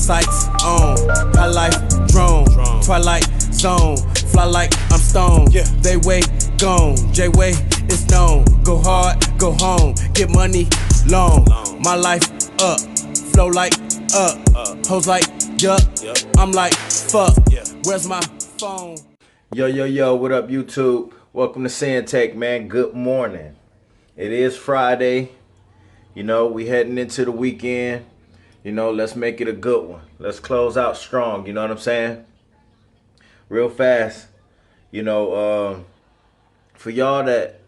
sights on, high life drone, twilight zone, fly like I'm stoned. They way gone, J-Way is known. Go hard, go home, get money long. My life up, flow like up, hoes like yup. I'm like fuck, where's my phone? Yo, what up, YouTube? Welcome to Sinn-Take, man. Good morning. It is Friday. You know, we heading into the weekend. You know, let's make it a good one. Let's close out strong, you know what I'm saying? Real fast. You know, for y'all that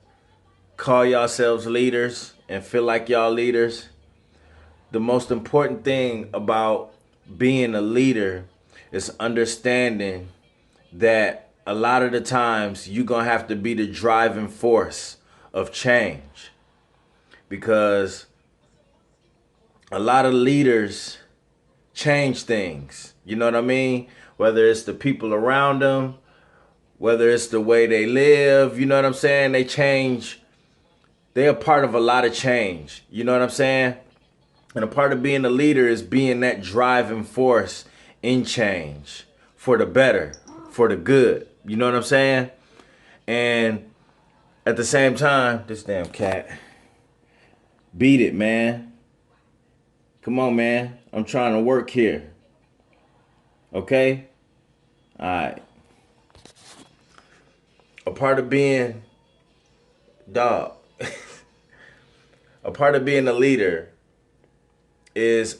call yourselves leaders and feel like y'all leaders, the most important thing about being a leader is understanding that a lot of the times you're going to have to be the driving force of change, because a lot of leaders change things. You know what I mean? Whether it's the people around them, whether it's the way they live, you know what I'm saying? They change. They're a part of a lot of change. You know what I'm saying? And a part of being a leader is being that driving force in change for the better, for the good. You know what I'm saying? And at the same time, this damn cat, beat it, man. Come on, man. I'm trying to work here. Okay? All right. A part of being, a part of being a leader is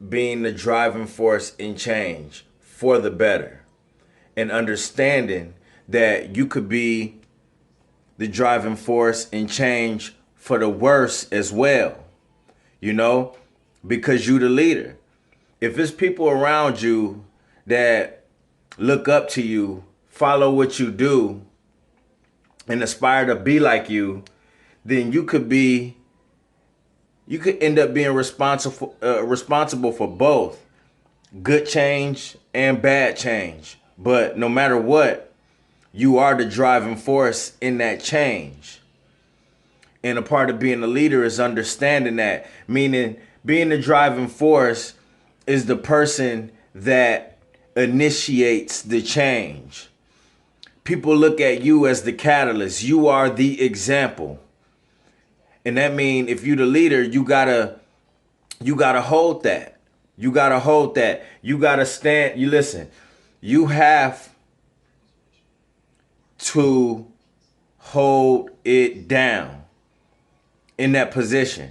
being the driving force in change for the better, and understanding that you could be the driving force in change for the worse as well, you know, because you the leader. If it's people around you that look up to you, follow what you do, and aspire to be like you, then you could end up being responsible for both good change and bad change. But no matter what, you are the driving force in that change. And a part of being a leader is understanding that, meaning being the driving force is the person that initiates the change. People look at you as the catalyst. You are the example. And that means if you're the leader, you gotta hold that. You gotta hold that. You gotta stand. You listen. You have to hold it down in that position.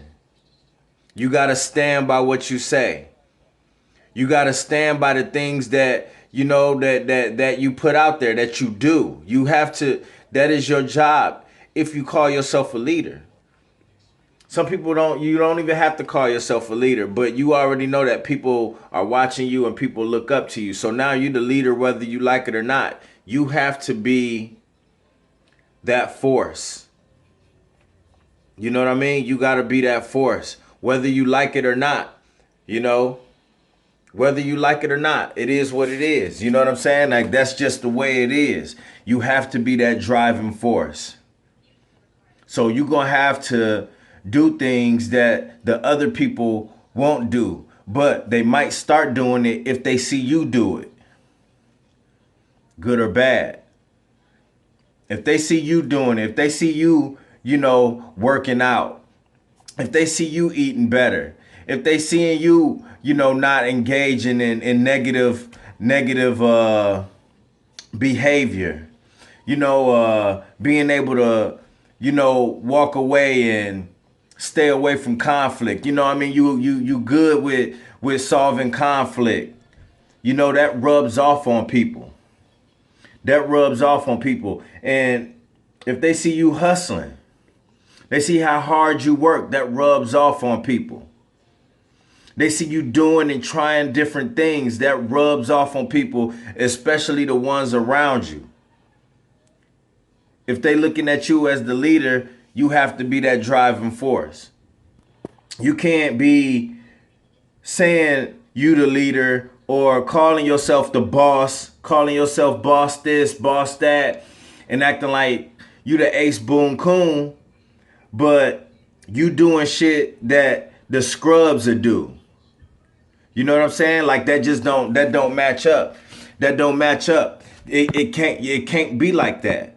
You gotta stand by what you say. You gotta stand by the things that you know that you put out there, that you do. You have to. That is your job if you call yourself a leader. Some people don't. You don't even have to call yourself a leader, but you already know that people are watching you and people look up to you. So now you're the leader, whether you like it or not. You have to be that force. You know what I mean? You got to be that force, whether you like it or not. You know, whether you like it or not, it is what it is. You know what I'm saying? Like, that's just the way it is. You have to be that driving force. So you're going to have to do things that the other people won't do, but they might start doing it if they see you do it, good or bad. If they see you doing it, if they see you, you know, working out, if they see you eating better, if they seeing you, you know, not engaging in negative behavior, you know, being able to, you know, walk away and stay away from conflict. You know what I mean? You good with solving conflict. You know, that rubs off on people. That rubs off on people. And if they see you hustling, they see how hard you work, that rubs off on people. They see you doing and trying different things, that rubs off on people, especially the ones around you. If they looking at you as the leader, you have to be that driving force. You can't be saying you the leader or calling yourself the boss, calling yourself boss this, boss that, and acting like you the ace boom coon, but you doing shit that the scrubs are do. You know what I'm saying? Like that don't match up. That don't match up. It can't be like that.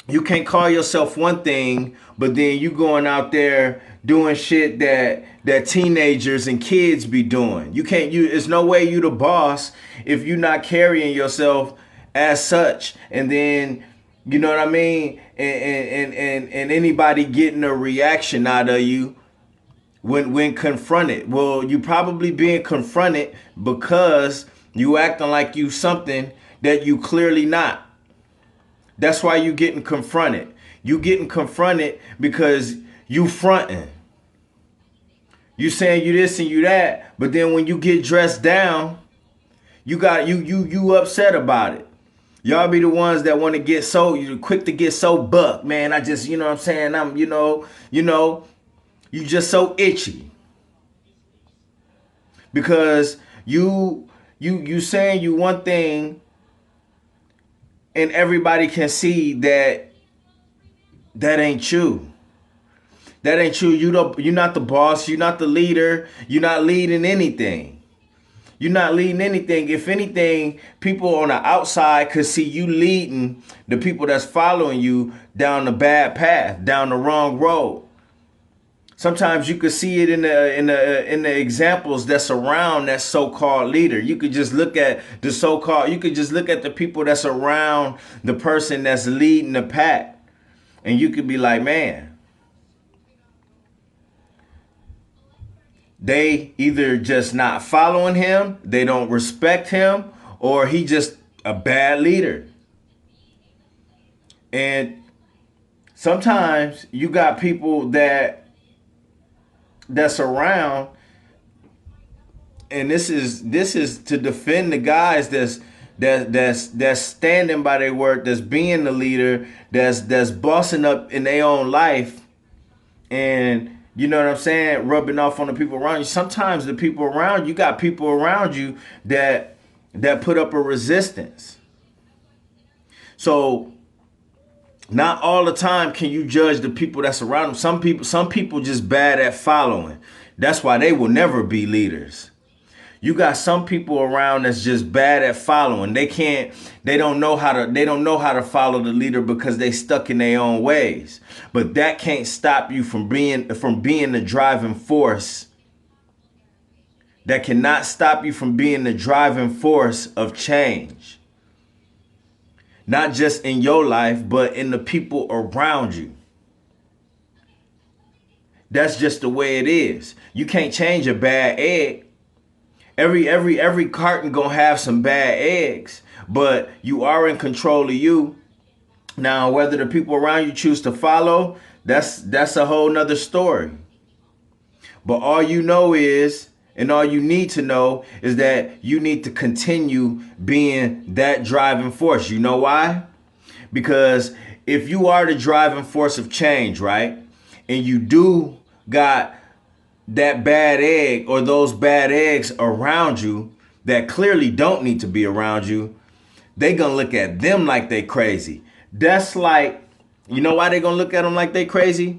You can't call yourself one thing, but then you going out there doing shit that teenagers and kids be doing. You can't it's no way you the boss if you not carrying yourself as such. And then you know what I mean? And anybody getting a reaction out of you when confronted. Well, you probably being confronted because you acting like you something that you clearly not. That's why you getting confronted. You getting confronted because you fronting. You saying you this and you that, but then when you get dressed down, you upset about it. Y'all be the ones that want to get so quick to get so buck, man. I just, you know what I'm saying? I'm, you just so itchy. Because you saying you one thing and everybody can see that ain't you. That ain't you. You're not the boss. You're not the leader. You're not leading anything. You're not leading anything. If anything, people on the outside could see you leading the people that's following you down the bad path, down the wrong road. Sometimes you could see it in the examples that's around that so-called leader. You could just look at the so-called. You could just look at the people that's around the person that's leading the pack, and you could be like, man. They either just not following him, they don't respect him, or he just a bad leader. And sometimes you got people that's around, and this is to defend the guys that's standing by their word, that's being the leader, that's bossing up in their own life, and you know what I'm saying? Rubbing off on the people around you. Sometimes the people around you got people around you that put up a resistance. So not all the time can you judge the people that's around them. Some people just bad at following. That's why they will never be leaders. You got some people around that's just bad at following. They don't know how to follow the leader because they stuck in their own ways. But that can't stop you from being the driving force. That cannot stop you from being the driving force of change. Not just in your life, but in the people around you. That's just the way it is. You can't change a bad egg. Every carton gonna have some bad eggs, but you are in control of you. Now, whether the people around you choose to follow, that's a whole nother story. But all you know is, and all you need to know is that you need to continue being that driving force. You know why? Because if you are the driving force of change, right? And you do got that bad egg or those bad eggs around you that clearly don't need to be around you, they gonna look at them like they crazy. That's like, you know why they gonna look at them like they crazy?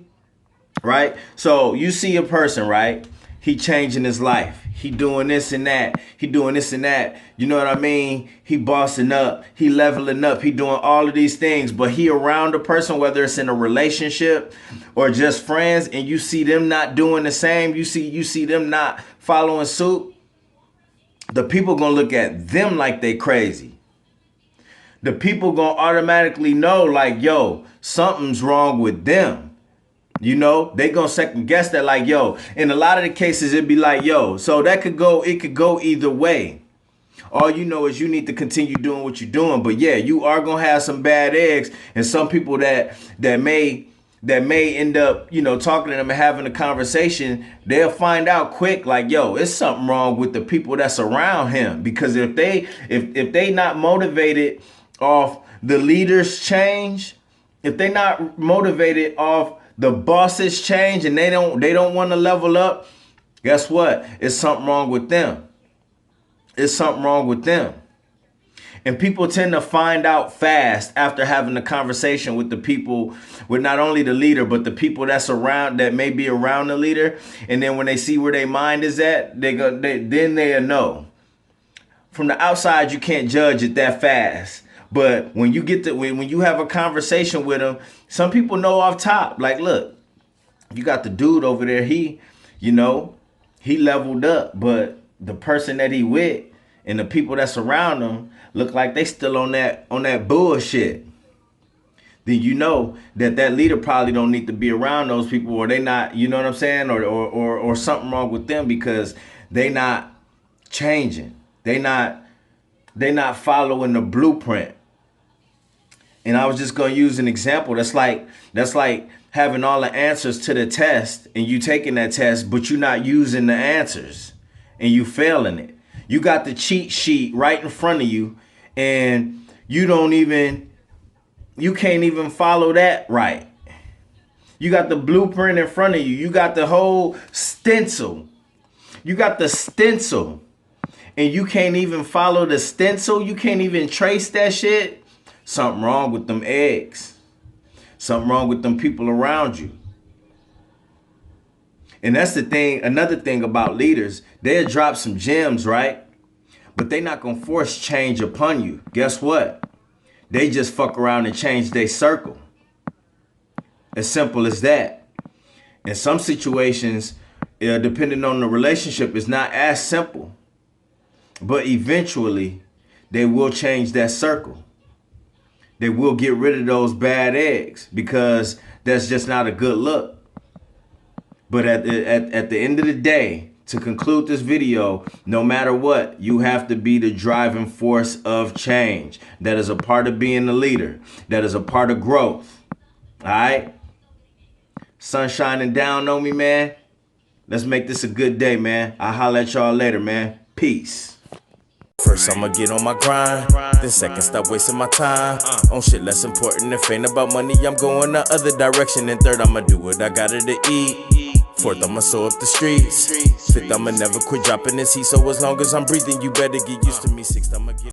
Right? So you see a person, right? He changing his life. He doing this and that. He doing this and that. You know what I mean? He bossing up. He leveling up. He doing all of these things. But he around a person, whether it's in a relationship or just friends, and you see them not doing the same. You see them not following suit. The people gonna look at them like they crazy. The people gonna automatically know like, yo, something's wrong with them. You know, they gonna second guess that like, yo, in a lot of the cases, it'd be like, yo, so it could go either way. All you know is you need to continue doing what you're doing. But yeah, you are gonna have some bad eggs and some people that may end up, you know, talking to them and having a conversation. They'll find out quick, like, yo, it's something wrong with the people that's around him. Because if they not motivated off the leaders change, if they not motivated off the bosses change and they don't want to level up, guess what? It's something wrong with them. It's something wrong with them. And people tend to find out fast after having a conversation with the people, with not only the leader, but the people that may be around the leader. And then when they see where their mind is at, then they'll know. From the outside, you can't judge it that fast. But when you have a conversation with them, some people know off top, like, look, you got the dude over there, he leveled up, but the person that he with and the people that's around him look like they still on that bullshit. Then you know that leader probably don't need to be around those people, or they not, you know what I'm saying, or something wrong with them, because they not changing. They not following the blueprint. And I was just gonna use an example. That's like having all the answers to the test, and you taking that test, but you're not using the answers, and you failing it. You got the cheat sheet right in front of you, and you can't even follow that right. You got the blueprint in front of you. You got the whole stencil. You got the stencil, and you can't even follow the stencil. You can't even trace that shit. Something wrong with them eggs. Something wrong with them people around you. And that's the thing. Another thing about leaders, they'll drop some gems, right? But they not going to force change upon you. Guess what? They just fuck around and change their circle. As simple as that. In some situations, depending on the relationship, it's not as simple. But eventually, they will change that circle. They will get rid of those bad eggs, because that's just not a good look. But at the end of the day, to conclude this video, no matter what, you have to be the driving force of change. That is a part of being the leader. That is a part of growth. All right? Sun shining down on me, man. Let's make this a good day, man. I'll holler at y'all later, man. Peace. First I'ma get on my grind, then second stop wasting my time on shit less important. If ain't about money, I'm going the other direction. And third, I'ma do what I gotta to eat. Fourth, I'ma sew up the streets. Fifth, I'ma never quit dropping this heat. So as long as I'm breathing, you better get used to me. Sixth, I'ma get